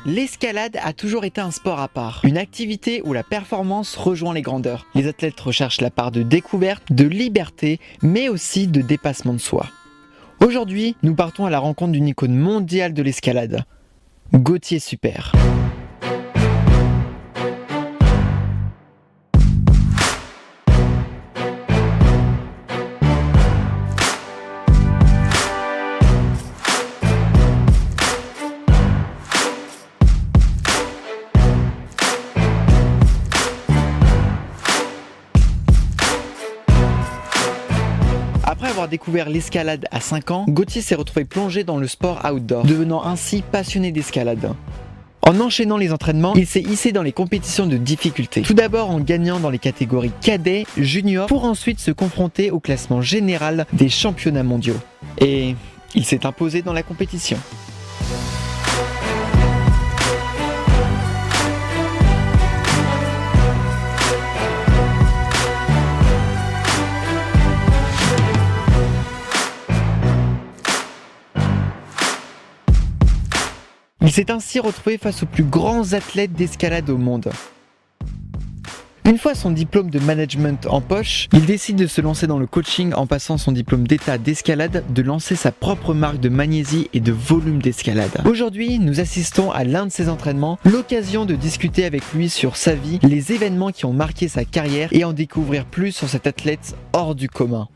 L'escalade a toujours été un sport à part, une activité où la performance rejoint les grandeurs. Les athlètes recherchent la part de découverte, de liberté, mais aussi de dépassement de soi. Aujourd'hui, nous partons à la rencontre d'une icône mondiale de l'escalade, Gauthier Super. Après avoir découvert l'escalade à 5 ans, Gauthier s'est retrouvé plongé dans le sport outdoor, devenant ainsi passionné d'escalade. En enchaînant les entraînements, il s'est hissé dans les compétitions de difficulté. Tout d'abord en gagnant dans les catégories cadet, junior, pour ensuite se confronter au classement général des championnats mondiaux. Et il s'est imposé dans la compétition. Il s'est ainsi retrouvé face aux plus grands athlètes d'escalade au monde. Une fois son diplôme de management en poche, il décide de se lancer dans le coaching en passant son diplôme d'état d'escalade, de lancer sa propre marque de magnésie et de volume d'escalade. Aujourd'hui, nous assistons à l'un de ses entraînements, l'occasion de discuter avec lui sur sa vie, les événements qui ont marqué sa carrière et en découvrir plus sur cet athlète hors du commun.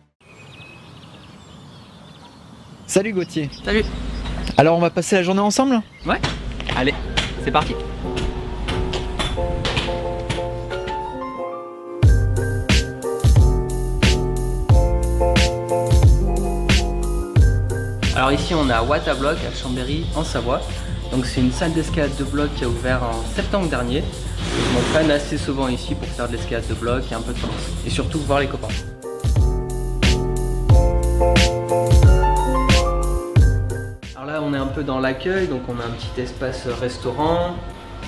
Salut Gauthier. Salut. Alors on va passer la journée ensemble ? Ouais. Allez, c'est parti. Alors ici on est à Watablock à Chambéry en Savoie. Donc c'est une salle d'escalade de bloc qui a ouvert en septembre dernier. Je m'entraîne assez souvent ici pour faire de l'escalade de bloc et un peu de force. Et surtout voir les copains. On est un peu dans l'accueil, donc on a un petit espace restaurant,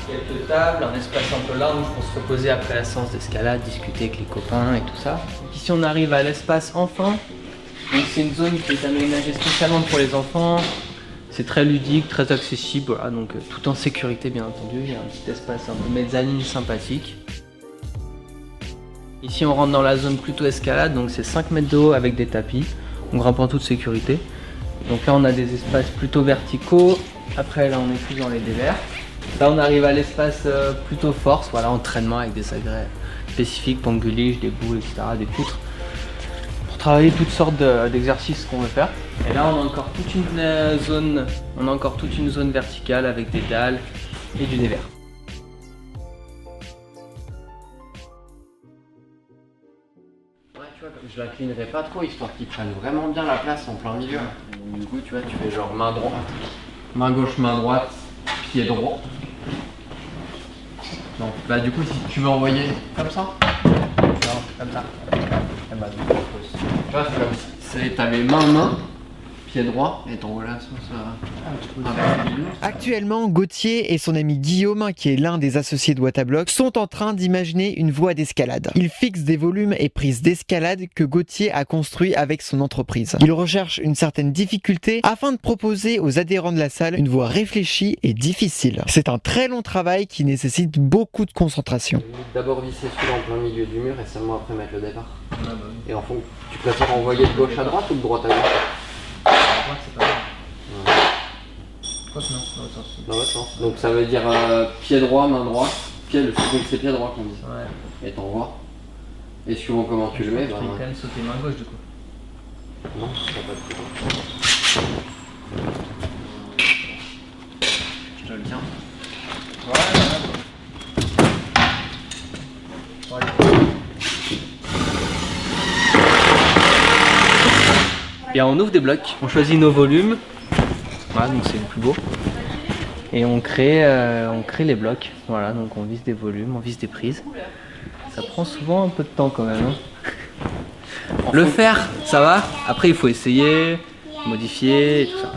quelques tables, un espace un peu lounge pour se reposer après la séance d'escalade, discuter avec les copains et tout ça. Donc ici on arrive à l'espace enfant, donc c'est une zone qui est aménagée spécialement pour les enfants. C'est très ludique, très accessible, voilà, donc tout en sécurité bien entendu. Il y a un petit espace un peu mezzanine sympathique. Ici on rentre dans la zone plutôt escalade, donc c'est 5 mètres de haut avec des tapis, on grimpe en toute sécurité. Donc là on a des espaces plutôt verticaux, après là on est plus dans les dévers. Là on arrive à l'espace plutôt force, voilà, entraînement avec des agrès spécifiques, panguliche, des boules, etc., des poutres. Pour travailler toutes sortes d'exercices qu'on veut faire. Et là on a encore toute une zone verticale avec des dalles et du dévers. Je l'inclinerai pas trop histoire qu'ils prennent vraiment bien la place en plein milieu. Du coup, tu vois, tu fais genre main droite, main gauche, main droite, pied droit. Donc, bah, du coup, si tu veux envoyer comme ça, non, comme ça. Et bah, du coup, tu vois, c'est comme si t'avais main, pied droit, et t'envoies la sauce. Actuellement, Gauthier et son ami Guillaume, qui est l'un des associés de Watablock, sont en train d'imaginer une voie d'escalade. Ils fixent des volumes et prises d'escalade que Gauthier a construit avec son entreprise. Ils recherchent une certaine difficulté afin de proposer aux adhérents de la salle une voie réfléchie et difficile. C'est un très long travail qui nécessite beaucoup de concentration. D'abord visser celui-là en plein milieu du mur et seulement après mettre le départ. Et en fond, tu préfères envoyer de gauche à droite ou de droite à gauche? C'est pas mal. Quoi que non, dans l'autre sens. Dans l'autre sens. Donc ça veut dire pied droit, main droite. Donc c'est pied droit qu'on dit. Ouais. Et t'envoies. Et suivant comment tu le mets, Tu peux quand même sauter main gauche du coup. Non, ça va pas de coup. Je te le tiens. Voilà. Et on ouvre des blocs, on choisit nos volumes, voilà, donc c'est le plus beau, et on crée les blocs, voilà, donc on vise des volumes, on vise des prises. Ça prend souvent un peu de temps quand même. Hein. Le faire, ça va, après il faut essayer, modifier et tout ça.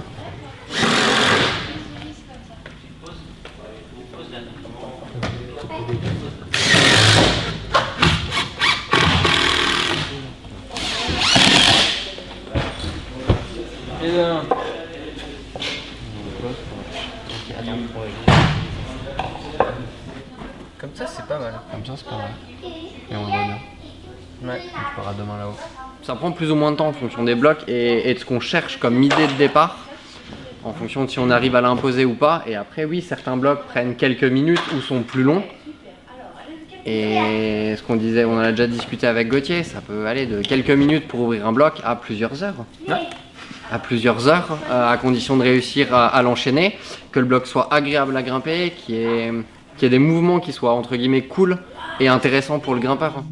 Et bien, c'est pas mal. Et on le voit bien. Ouais. On fera demain là-haut. Ça prend plus ou moins de temps en fonction des blocs et de ce qu'on cherche comme idée de départ, en fonction de si on arrive à l'imposer ou pas. Et après, oui, certains blocs prennent quelques minutes ou sont plus longs. Et ce qu'on disait, on en a déjà discuté avec Gauthier, ça peut aller de quelques minutes pour ouvrir un bloc à plusieurs heures. Ouais. À plusieurs heures, à condition de réussir à l'enchaîner, que le bloc soit agréable à grimper, qu'il y ait des mouvements qui soient entre guillemets cool et intéressants pour le grimpeur.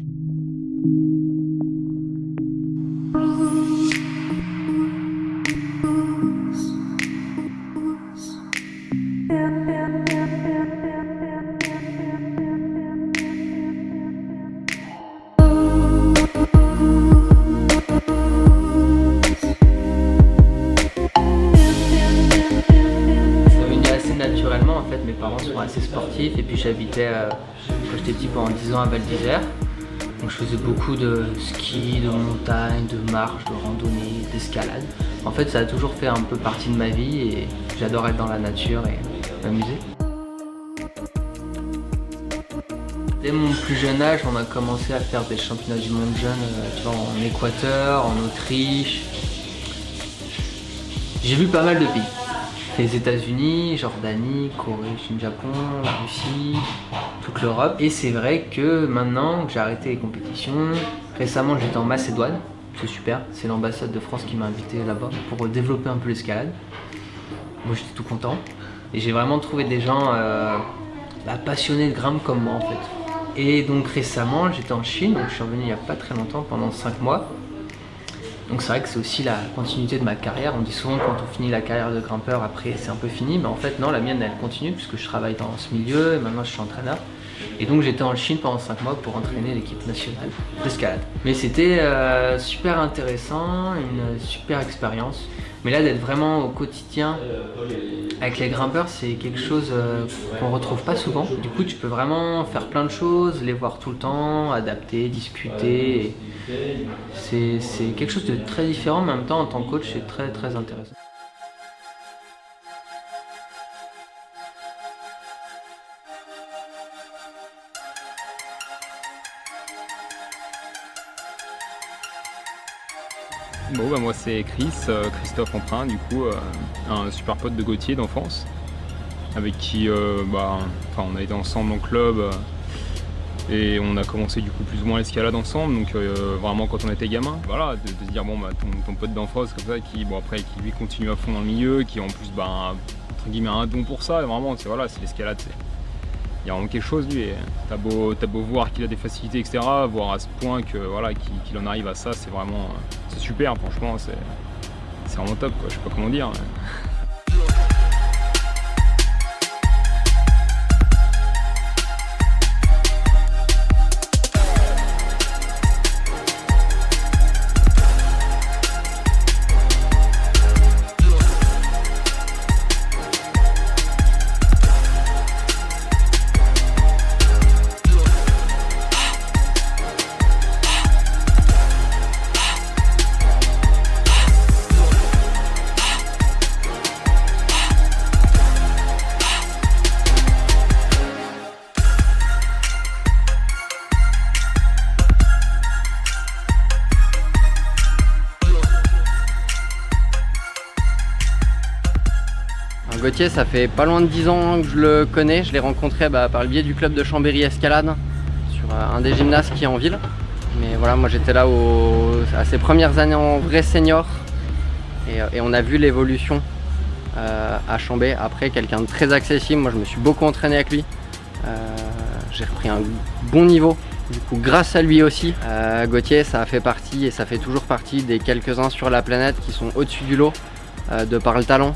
Naturellement, en fait, mes parents sont assez sportifs et puis j'habitais quand j'étais petit pendant 10 ans à Val d'Isère. Donc je faisais beaucoup de ski, de montagne, de marche, de randonnée, d'escalade. En fait, ça a toujours fait un peu partie de ma vie et j'adore être dans la nature et m'amuser. Dès mon plus jeune âge, on a commencé à faire des championnats du monde jeunes, tu vois, en Équateur, en Autriche. J'ai vu pas mal de pays. Les États-Unis, Jordanie, Corée, Chine, Japon, la Russie, toute l'Europe. Et c'est vrai que maintenant que j'ai arrêté les compétitions, récemment j'étais en Macédoine, c'est super, c'est l'ambassade de France qui m'a invité là-bas pour développer un peu l'escalade. Moi j'étais tout content et j'ai vraiment trouvé des gens passionnés de grimpe comme moi en fait. Et donc récemment j'étais en Chine, donc je suis revenu il n'y a pas très longtemps, pendant 5 mois. Donc c'est vrai que c'est aussi la continuité de ma carrière. On dit souvent que quand on finit la carrière de grimpeur, après c'est un peu fini. Mais en fait non, la mienne elle continue puisque je travaille dans ce milieu et maintenant je suis entraîneur. Et donc j'étais en Chine pendant 5 mois pour entraîner l'équipe nationale d'escalade. Mais c'était super intéressant, une super expérience. Mais là d'être vraiment au quotidien avec les grimpeurs, c'est quelque chose qu'on retrouve pas souvent. Du coup tu peux vraiment faire plein de choses, les voir tout le temps, adapter, discuter. C'est quelque chose de très différent, mais en même temps en tant que coach c'est très très intéressant. Bon bah moi c'est Christophe Emprunt, du coup un super pote de Gauthier d'enfance, avec qui on a été ensemble en club et on a commencé du coup plus ou moins l'escalade ensemble, donc vraiment quand on était gamin. Voilà, de se dire bon bah ton pote d'enfance comme ça qui lui continue à fond dans le milieu, qui en plus entre guillemets a un don pour ça, et vraiment c'est l'escalade, il y a vraiment quelque chose lui, et t'as beau voir qu'il a des facilités etc, voir à ce point que qu'il en arrive à ça, c'est vraiment c'est super, franchement c'est vraiment top quoi, je sais pas comment dire. Gauthier, ça fait pas loin de 10 ans que je le connais. Je l'ai rencontré par le biais du club de Chambéry Escalade sur un des gymnases qui est en ville. Mais voilà, moi j'étais là à ses premières années en vrai senior et on a vu l'évolution à Chambé. Après, quelqu'un de très accessible, moi je me suis beaucoup entraîné avec lui. J'ai repris un bon niveau, du coup grâce à lui aussi. Gauthier, ça a fait partie et ça fait toujours partie des quelques-uns sur la planète qui sont au-dessus du lot de par le talent.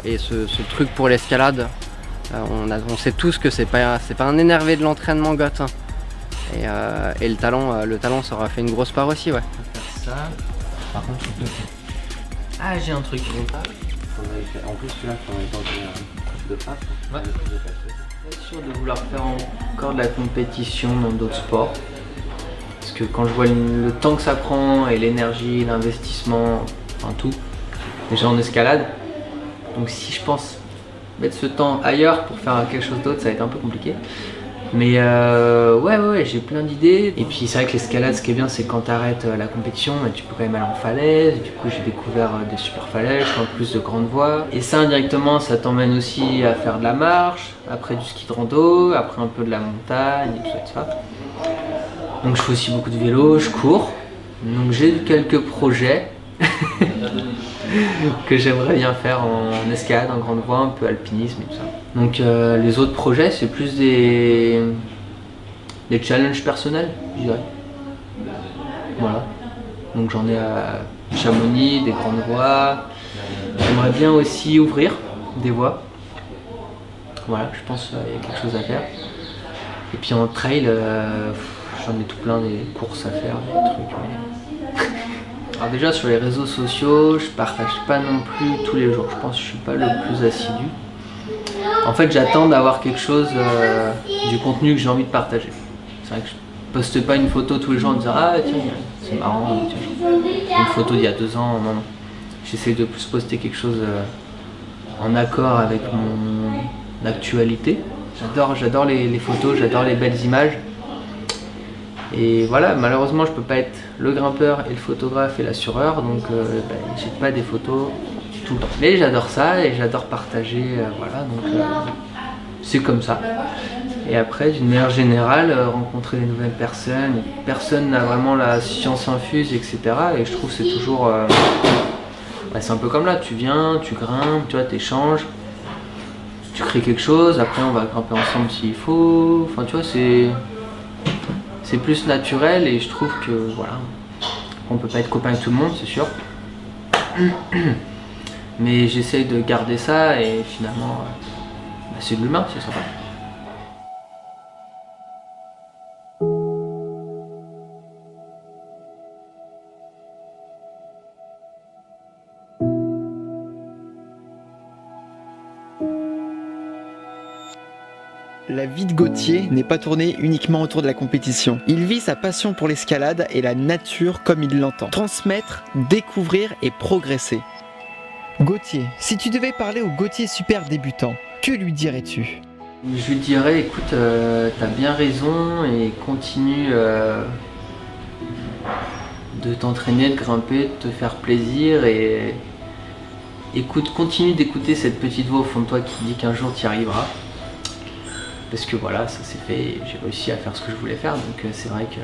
Et ce truc pour l'escalade, on sait tous que c'est pas un énervé de l'entraînement Goth, hein. Et le talent ça aura fait une grosse part aussi, ouais. On va faire ça. Par contre, je peux... Ah, j'ai un truc. En plus celui-là, on est dans de face. Ouais. Je suis sûr de vouloir faire encore de la compétition dans d'autres sports. Parce que quand je vois le temps que ça prend et l'énergie, l'investissement, enfin tout, déjà en escalade. Donc si je pense mettre ce temps ailleurs pour faire quelque chose d'autre, ça va être un peu compliqué. Mais ouais, j'ai plein d'idées. Et puis c'est vrai que l'escalade, ce qui est bien, c'est quand t'arrêtes la compétition, tu peux quand même aller en falaise. Du coup, j'ai découvert des super falaises, en plus de grandes voies. Et ça, indirectement, ça t'emmène aussi à faire de la marche, après du ski de rando, après un peu de la montagne et tout ça. Donc je fais aussi beaucoup de vélo, je cours. Donc j'ai quelques projets que j'aimerais bien faire en escalade, en grande voie, un peu alpinisme et tout ça. Donc les autres projets, c'est plus des challenges personnels, je dirais. Voilà. Donc j'en ai à Chamonix, des grandes voies. J'aimerais bien aussi ouvrir des voies. Voilà, je pense qu'il y a quelque chose à faire. Et puis en trail, j'en ai tout plein, des courses à faire, des trucs. Alors déjà sur les réseaux sociaux, je partage pas non plus tous les jours. Je pense que je suis pas le plus assidu. En fait, j'attends d'avoir quelque chose, du contenu que j'ai envie de partager. C'est vrai que je poste pas une photo tous les jours en disant ah tiens c'est marrant, tiens, une photo d'il y a 2 ans. Non. J'essaie de plus poster quelque chose en accord avec mon actualité. J'adore les photos, j'adore les belles images. Et voilà, malheureusement, je peux pas être le grimpeur et le photographe et l'assureur, donc j'ai pas des photos tout le temps. Mais j'adore ça et j'adore partager, voilà, donc c'est comme ça. Et après, d'une manière générale, rencontrer des nouvelles personnes. Personne n'a vraiment la science infuse, etc. Et je trouve que c'est toujours, c'est un peu comme là. Tu viens, tu grimpes, tu vois, t'échanges, tu crées quelque chose. Après, on va grimper ensemble s'il faut. Enfin, tu vois, c'est plus naturel et je trouve que voilà, on peut pas être copain avec tout le monde, c'est sûr. Mais j'essaye de garder ça et finalement, c'est de l'humain, c'est sympa. La vie de Gauthier n'est pas tournée uniquement autour de la compétition. Il vit sa passion pour l'escalade et la nature comme il l'entend. Transmettre, découvrir et progresser. Gauthier, si tu devais parler au Gauthier super débutant, que lui dirais-tu ? Je lui dirais, écoute, t'as bien raison et continue de t'entraîner, de grimper, de te faire plaisir et écoute, continue d'écouter cette petite voix au fond de toi qui dit qu'un jour tu y arriveras. Parce que voilà, ça s'est fait, j'ai réussi à faire ce que je voulais faire, donc c'est vrai que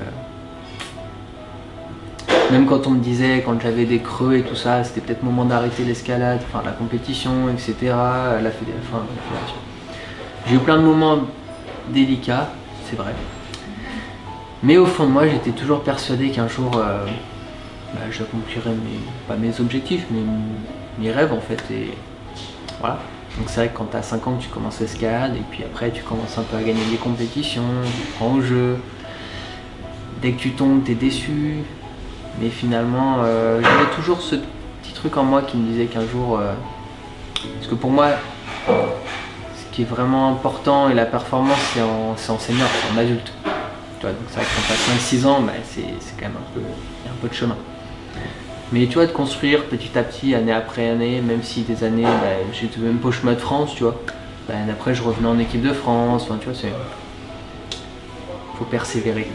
même quand on me disait, quand j'avais des creux et tout ça, c'était peut-être le moment d'arrêter l'escalade, enfin la compétition, etc., la fédération. J'ai eu plein de moments délicats, c'est vrai. Mais au fond de moi, j'étais toujours persuadé qu'un jour, j'accomplirais pas mes objectifs, mais mes rêves en fait, et voilà. Donc c'est vrai que quand t'as 5 ans que tu commences l'escalade et puis après tu commences un peu à gagner des compétitions, tu prends au jeu, dès que tu tombes t'es déçu, mais finalement j'avais toujours ce petit truc en moi qui me disait qu'un jour, parce que pour moi ce qui est vraiment important et la performance c'est en senior, c'est en adulte, tu vois, donc c'est vrai que quand t'as 5-6 ans, c'est quand même il y a un peu de chemin. Mais tu vois, de construire petit à petit, année après année, même si des années, j'étais même pas au chemin de France, tu vois. Après, je revenais en équipe de France, enfin, tu vois, faut persévérer.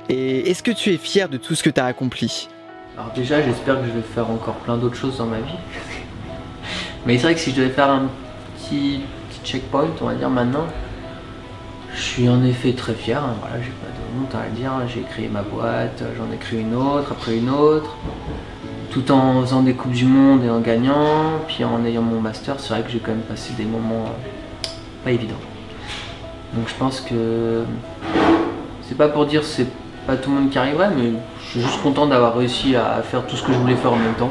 Et est-ce que tu es fier de tout ce que tu as accompli ? Alors déjà, j'espère que je vais faire encore plein d'autres choses dans ma vie. Mais c'est vrai que si je devais faire un petit checkpoint, on va dire maintenant, je suis en effet très fier, hein, voilà, j'ai pas de honte à le dire, j'ai créé ma boîte, j'en ai créé une autre, après une autre, tout en faisant des coupes du monde et en gagnant, puis en ayant mon master, c'est vrai que j'ai quand même passé des moments pas évidents. Donc je pense que c'est pas pour dire que c'est pas tout le monde qui arriverait, mais je suis juste content d'avoir réussi à faire tout ce que je voulais faire en même temps.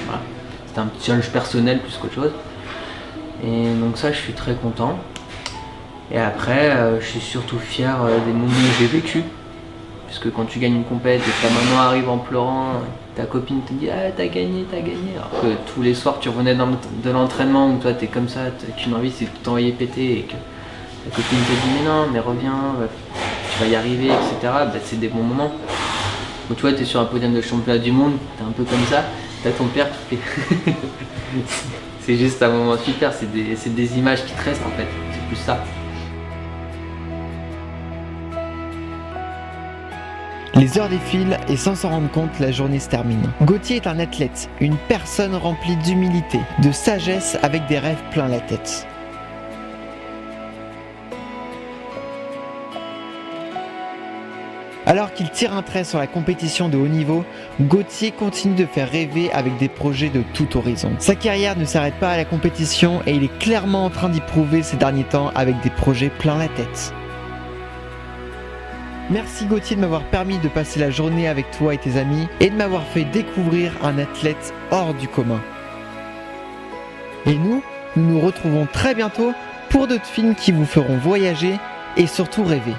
Voilà. C'était un petit challenge personnel plus qu'autre chose. Et donc ça, je suis très content. Et après, je suis surtout fier des moments que j'ai vécu. Puisque quand tu gagnes une compète et que ta maman arrive en pleurant, ta copine te dit ah t'as gagné. Alors que tous les soirs tu revenais de l'entraînement où toi t'es comme ça, qu'une envie c'est de t'envoyer péter et que ta copine te dit mais non mais reviens, tu vas y arriver, etc. C'est des bons moments. Où tu vois t'es sur un podium de championnat du monde, t'es un peu comme ça, t'as ton père qui fait. C'est juste un moment super, c'est des images qui te restent en fait, c'est plus ça. Les heures défilent et sans s'en rendre compte, la journée se termine. Gauthier est un athlète, une personne remplie d'humilité, de sagesse avec des rêves plein la tête. Alors qu'il tire un trait sur la compétition de haut niveau, Gauthier continue de faire rêver avec des projets de tout horizon. Sa carrière ne s'arrête pas à la compétition et il est clairement en train d'y prouver ces derniers temps avec des projets plein la tête. Merci Gauthier de m'avoir permis de passer la journée avec toi et tes amis et de m'avoir fait découvrir un athlète hors du commun. Et nous nous retrouvons très bientôt pour d'autres films qui vous feront voyager et surtout rêver.